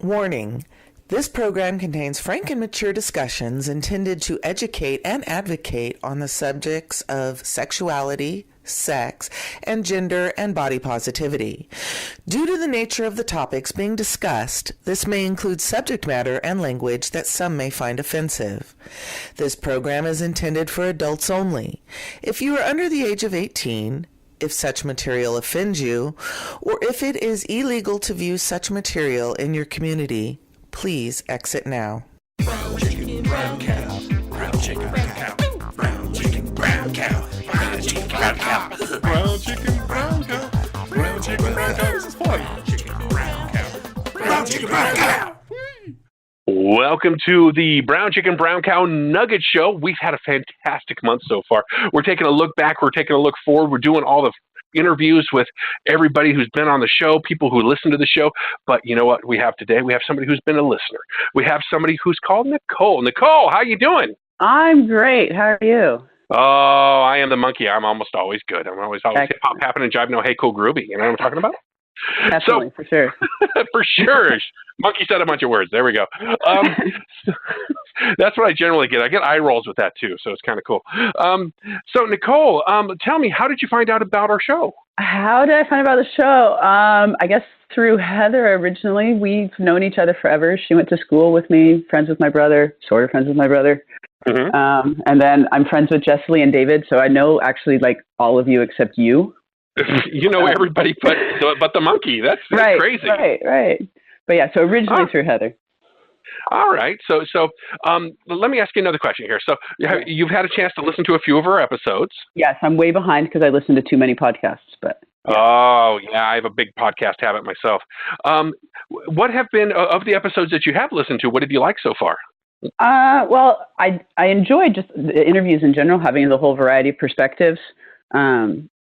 Warning. This program contains frank and mature discussions intended to educate and advocate on the subjects of sexuality, sex, and gender and body positivity. Due to the nature of the topics being discussed, this may include subject matter and language that some may find offensive. This program is intended for adults only. If you are under the age of 18, if such material offends you, or if it is illegal to view such material in your community, please exit now. Brown chicken, brown cow. Brown chicken, brown cow. Brown chicken, brown cow. Brown chicken, brown cow. Brown chicken, brown cow. Brown chicken, brown cow. This is fun. Brown chicken, brown cow. Brown chicken, brown cow. Welcome to the Brown Chicken, Brown Cow Nugget Show. We've had a fantastic month so far. We're taking a look back. We're taking a look forward. We're doing all the interviews with everybody who's been on the show, people who listen to the show. But you know what we have today? We have somebody who's been a listener. We have somebody who's called Nicole. Nicole, how you doing? I'm great. How are you? Oh, I am the monkey. I'm almost always good. I'm always hip hop, happening, jive, no, hey, cool, groovy. You know what I'm talking about? Definitely, for sure. For sure. Monkey said a bunch of words. There we go. That's what I generally get. I get eye rolls with that too, so it's kind of cool. So Nicole, tell me, how did you find out about our show? How did I find out about the show? I guess through Heather originally. We've known each other forever. She went to school with me, friends with my brother, sort of friends with my brother. Mm-hmm. And then I'm friends with Jessie and David, so I know actually like all of you except you. You know everybody but the monkey. That's right, crazy. Right. But yeah, so originally through Heather. All right. So let me ask you another question here. So you've had a chance to listen to a few of our episodes. Yes, I'm way behind because I listen to too many podcasts. But yeah. Oh yeah, I have a big podcast habit myself. What have been of the episodes that you have listened to? What have you liked so far? Well, I enjoy just the interviews in general, having the whole variety of perspectives.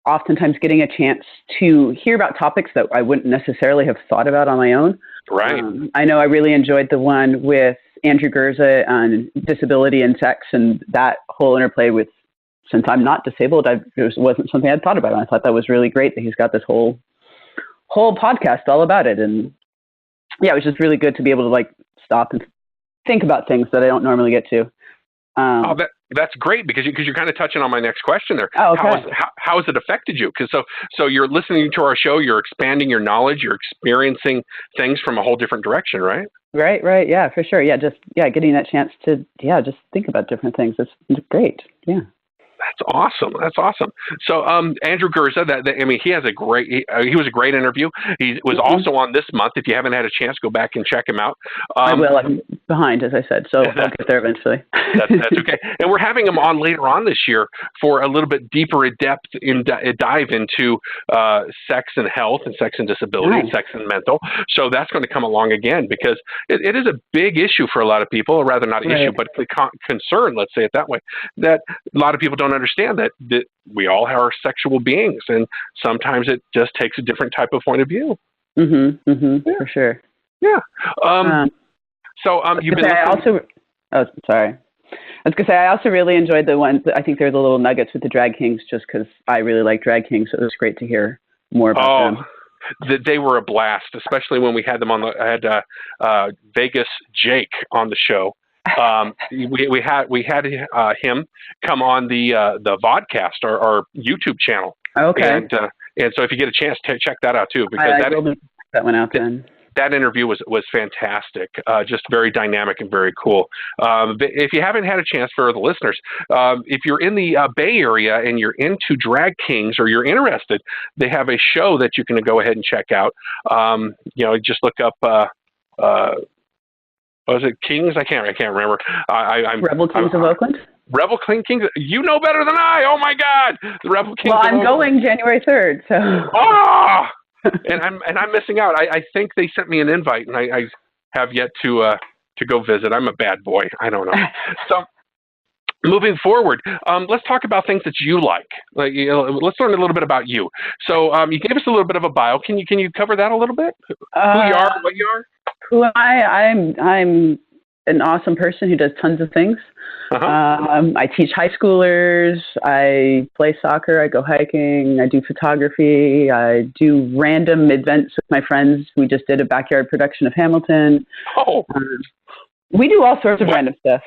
Oftentimes getting a chance to hear about topics that I wouldn't necessarily have thought about on my own. Right. I know I really enjoyed the one with Andrew Gurza on disability and sex, and that whole interplay with, since I'm not disabled, it wasn't something I'd thought about. And I thought that was really great that he's got this whole podcast all about it. And yeah, it was just really good to be able to like stop and think about things that I don't normally get to. That's great because you're kind of touching on my next question there. Oh, okay. How has it affected you? Because so you're listening to our show, you're expanding your knowledge, you're experiencing things from a whole different direction, right? Right. Yeah, for sure. Yeah, getting that chance to just think about different things. It's great. Yeah. That's awesome. So, Andrew Gurza, he has he was a great interview. He was also on this month. If you haven't had a chance, go back and check him out. I will. I'm behind, as I said, so I'll get there eventually. That's okay. And we're having him on later on this year for a little bit deeper dive into sex and health and sex and disability, and sex and mental. So that's going to come along again because it is a big issue for a lot of people, or rather not an issue, but concern, let's say it that way, that a lot of people don't understand that we all are sexual beings, and sometimes it just takes a different type of point of view. For sure. Yeah. You've been. Sorry. I was gonna say I also really enjoyed the ones. I think they're the little nuggets with the drag kings, just because I really like drag kings. So it was great to hear more about them. They were a blast, especially when we had them on Vegas Jake on the show. We had him come on the vodcast, our YouTube channel. Okay. And so if you get a chance to check that out too, because that went out then. That interview was fantastic, just very dynamic and very cool. If you haven't had a chance, for the listeners, if you're in the Bay Area and you're into drag kings or you're interested, they have a show that you can go ahead and check out. Just look up. Was it Kings? I can't remember. Rebel Kings of Oakland? Rebel Kings? You know better than I. Oh my God. The Rebel Kings of Oakland. Well, I'm going January 3rd, so. Oh! and I'm missing out. I think they sent me an invite, and I have yet to go visit. I'm a bad boy. I don't know. So moving forward, let's talk about things that you like. Let's learn a little bit about you. So you gave us a little bit of a bio. Can you cover that a little bit? Who you are, what you are? Who am I? I'm an awesome person who does tons of things. Uh-huh. I teach high schoolers. I play soccer. I go hiking. I do photography. I do random events with my friends. We just did a backyard production of Hamilton. Oh. We do all sorts of random stuff.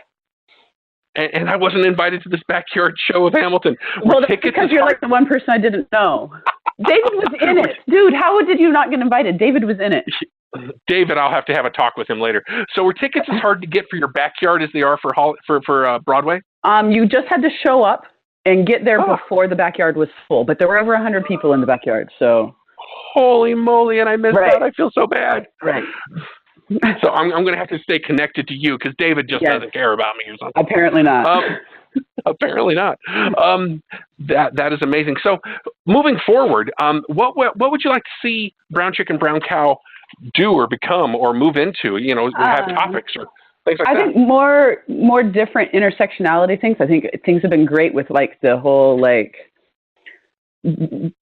And I wasn't invited to this backyard show of Hamilton. Well, that's because you're like the one person I didn't know. David was in it. Dude, how did you not get invited? David was in it. David, I'll have to have a talk with him later. So were tickets as hard to get for your backyard as they are for Broadway? You just had to show up and get there before the backyard was full. But there were over 100 people in the backyard, so. Holy moly, and I missed that. I feel so bad. Right. So I'm going to have to stay connected to you because David just doesn't care about me or something. Apparently not. Apparently not. That is amazing. So moving forward, what would you like to see Brown Chicken, Brown Cow do or become or move into? You know, have topics or things like that. I think more different intersectionality things. I think things have been great with like the whole like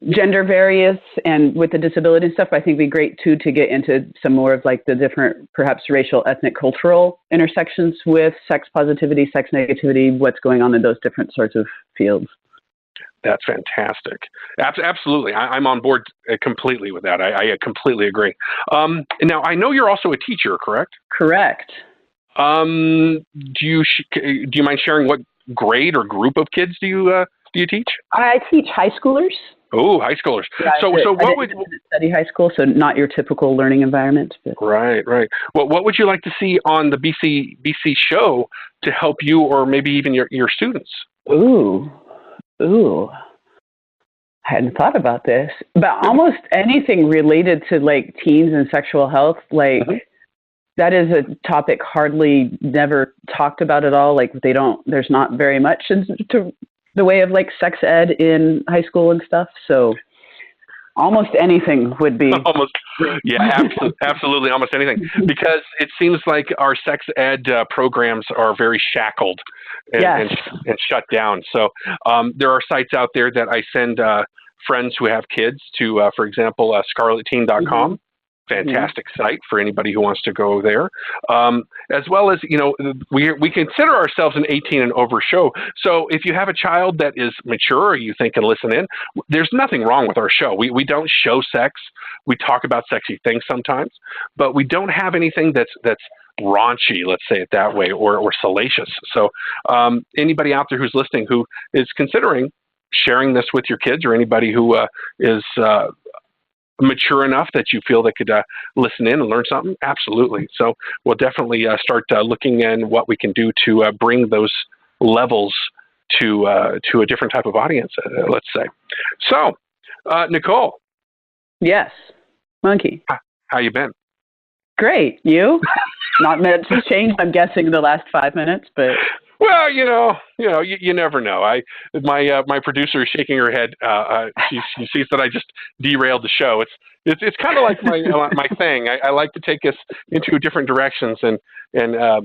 gender various and with the disability and stuff. I think it'd be great too to get into some more of like the different perhaps racial, ethnic, cultural intersections with sex positivity, sex negativity, what's going on in those different sorts of fields. That's fantastic. Absolutely. I'm on board completely with that. I completely agree. Now, I know you're also a teacher, correct? Correct. Do you mind sharing what grade or group of kids do you teach? I teach high schoolers. Oh, high schoolers. Yeah, so what would study high school? So not your typical learning environment. But. Right. Well, what would you like to see on the BCBC show to help you, or maybe even your students? Ooh. I hadn't thought about this, but almost anything related to like teens and sexual health, like that is a topic hardly never talked about at all. Like there's not very much into the way of like sex ed in high school and stuff. So almost anything would be. Absolutely. Almost anything. Because it seems like our sex ed programs are very shackled and shut down. So there are sites out there that I send friends who have kids to, for example, scarletteen.com. Fantastic site for anybody who wants to go there. As well as, you know, we consider ourselves an 18 and over show. So if you have a child that is mature or you think can listen in, there's nothing wrong with our show. We don't show sex. We talk about sexy things sometimes, but we don't have anything that's raunchy, let's say it that way, or salacious. So anybody out there who's listening who is considering sharing this with your kids, or anybody who is mature enough that you feel they could listen in and learn something, absolutely. So we'll definitely start looking in what we can do to bring those levels to a different type of audience, let's say. So, Nicole. Yes, Monkey. How you been? Great. You? Not much has changed, I'm guessing, in the last 5 minutes, but. Well, you never know. My producer is shaking her head. She sees that I just derailed the show. It's kind of like my thing. I like to take us into different directions and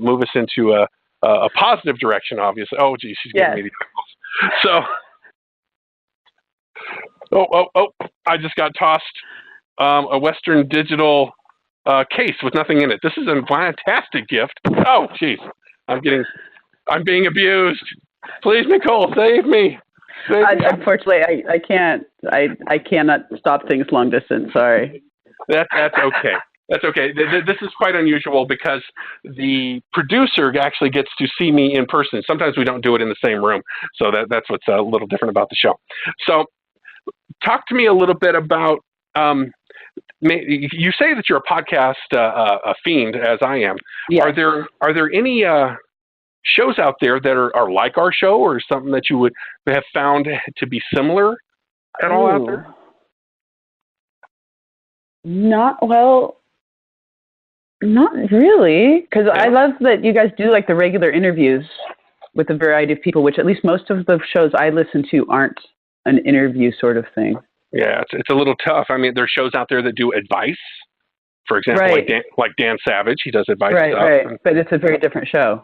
move us into a positive direction. Obviously. Oh, geez, she's giving me the calls. So, I just got tossed a Western Digital case with nothing in it. This is a fantastic gift. Oh, geez, I'm being abused. Please, Nicole, save me. Unfortunately, I can't. I cannot stop things long distance. Sorry. That's okay. That's okay. This is quite unusual because the producer actually gets to see me in person. Sometimes we don't do it in the same room, so that's what's a little different about the show. So, talk to me a little bit about. You say that you're a podcast a fiend, as I am. Yes. Are there any shows out there that are like our show, or something that you would have found to be similar at all out there? Not really, because I love that you guys do like the regular interviews with a variety of people, which at least most of the shows I listen to aren't an interview sort of thing. Yeah, it's a little tough. I mean, there's shows out there that do advice, for example, like Dan Savage. He does advice stuff. Right, but it's a very different show.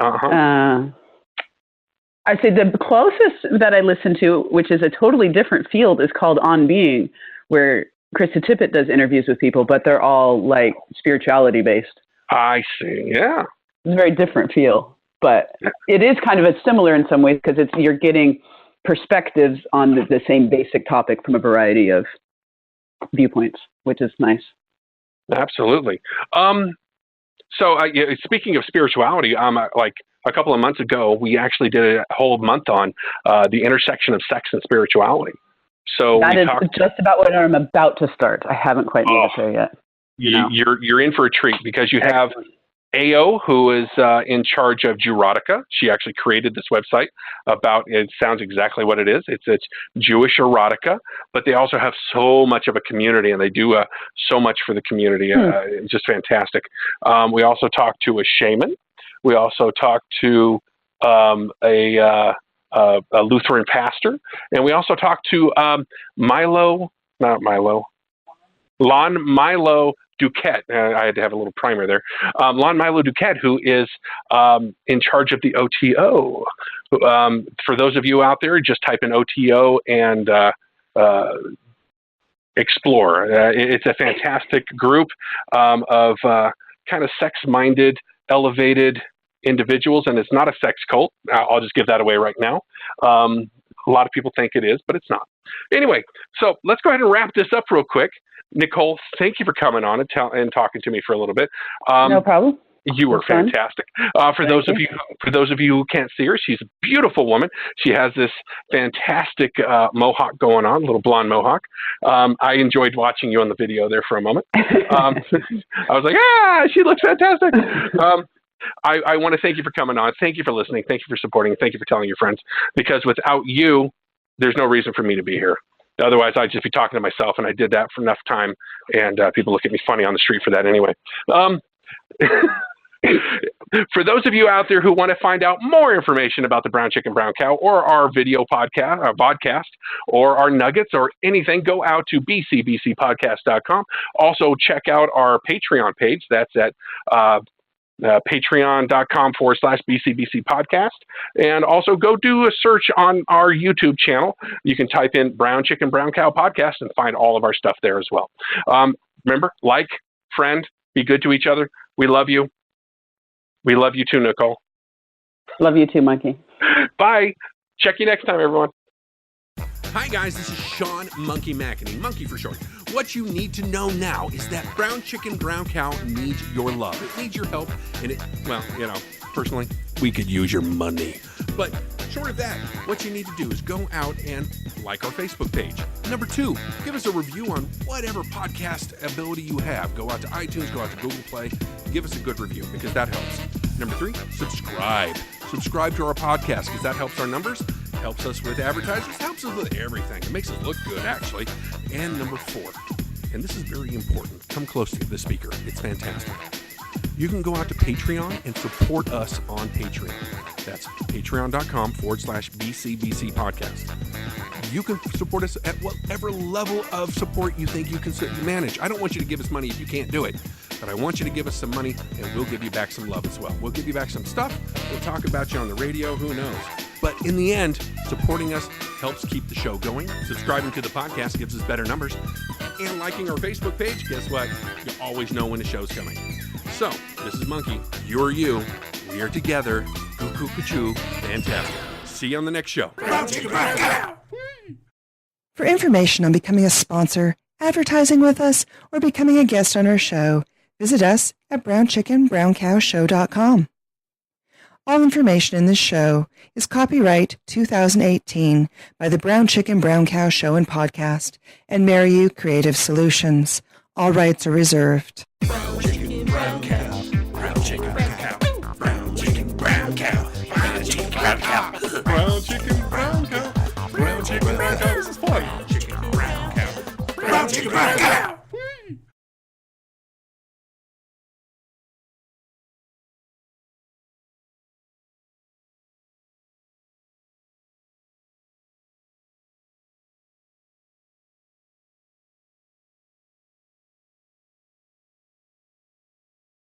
I'd say the closest that I listen to, which is a totally different field, is called On Being, where Krista Tippett does interviews with people, but they're all like spirituality based. I see. Yeah. It's a very different feel, but it is kind of similar in some ways because you're getting perspectives on the same basic topic from a variety of viewpoints, which is nice. Absolutely. So speaking of spirituality, like a couple of months ago, we actually did a whole month on the intersection of sex and spirituality. So that is just about what I'm about to start. I haven't quite made it there yet. You're in for a treat because you have AO, who is in charge of Jurotica. She actually created this website about, it sounds exactly what it is. It's Jewish erotica, but they also have so much of a community, and they do so much for the community. It's just fantastic. We also talked to a shaman. We also talked to a Lutheran pastor, and we also talked to Lon Milo Duquette. I had to have a little primer there. Lon Milo Duquette, who is in charge of the OTO. For those of you out there, just type in OTO and explore. It's a fantastic group of kind of sex-minded, elevated individuals, and it's not a sex cult. I'll just give that away right now. A lot of people think it is, but it's not. Anyway, so let's go ahead and wrap this up real quick. Nicole, thank you for coming on and talking to me for a little bit. No problem. You were fantastic. For those of you who can't see her, she's a beautiful woman. She has this fantastic mohawk going on, little blonde mohawk. I enjoyed watching you on the video there for a moment. I was like, she looks fantastic. I want to thank you for coming on. Thank you for listening. Thank you for supporting. Thank you for telling your friends. Because without you, there's no reason for me to be here. Otherwise, I'd just be talking to myself, and I did that for enough time, and people look at me funny on the street for that anyway. For those of you out there who want to find out more information about the Brown Chicken Brown Cow, or our video podcast, our podcast, or our nuggets, or anything, go out to bcbcpodcast.com. Also, check out our Patreon page. That's at patreon.com/BCBC podcast. And also go do a search on our YouTube channel. You can type in Brown Chicken Brown Cow podcast and find all of our stuff there as well. Remember, like, friend, be good to each other. We love you. We love you too, Nicole. Love you too, Monkey. Bye. Check you next time, everyone. Hi guys, this is Sean Monkey McEnany, Monkey for short. What you need to know now is that Brown Chicken Brown Cow needs your love. It needs your help, and personally, we could use your money. But short of that, what you need to do is go out and like our Facebook page. Number 2, give us a review on whatever podcast ability you have. Go out to iTunes, go out to Google Play, give us a good review because that helps. Number 3, subscribe. Subscribe to our podcast because that helps our numbers, helps us with advertisers, helps us with everything. It makes us look good, actually. And number 4, and this is very important, come close to the speaker. It's fantastic. You can go out to Patreon and support us on Patreon. That's patreon.com/BCBC podcast. You can support us at whatever level of support you think you can manage. I don't want you to give us money if you can't do it, but I want you to give us some money and we'll give you back some love as well. We'll give you back some stuff. We'll talk about you on the radio. Who knows? But in the end, supporting us helps keep the show going. Subscribing to the podcast gives us better numbers. And liking our Facebook page, guess what? You always know when the show's coming. So, this is Monkey. You're you. We are together. Cuckoo, cuckoo. Fantastic. See you on the next show. For information on becoming a sponsor, advertising with us, or becoming a guest on our show, visit us at brownchickenbrowncowshow.com. All information in this show is copyright 2018 by the Brown Chicken Brown Cow Show and Podcast and Mariu Creative Solutions. All rights are reserved. Brown chicken, brown cow. Brown chicken, brown cow. Brown chicken, brown cow. Brown chicken, brown cow. Brown chicken, brown cow. Brown chicken, brown cow. This is fun. Chicken, brown cow. Brown chicken, brown cow.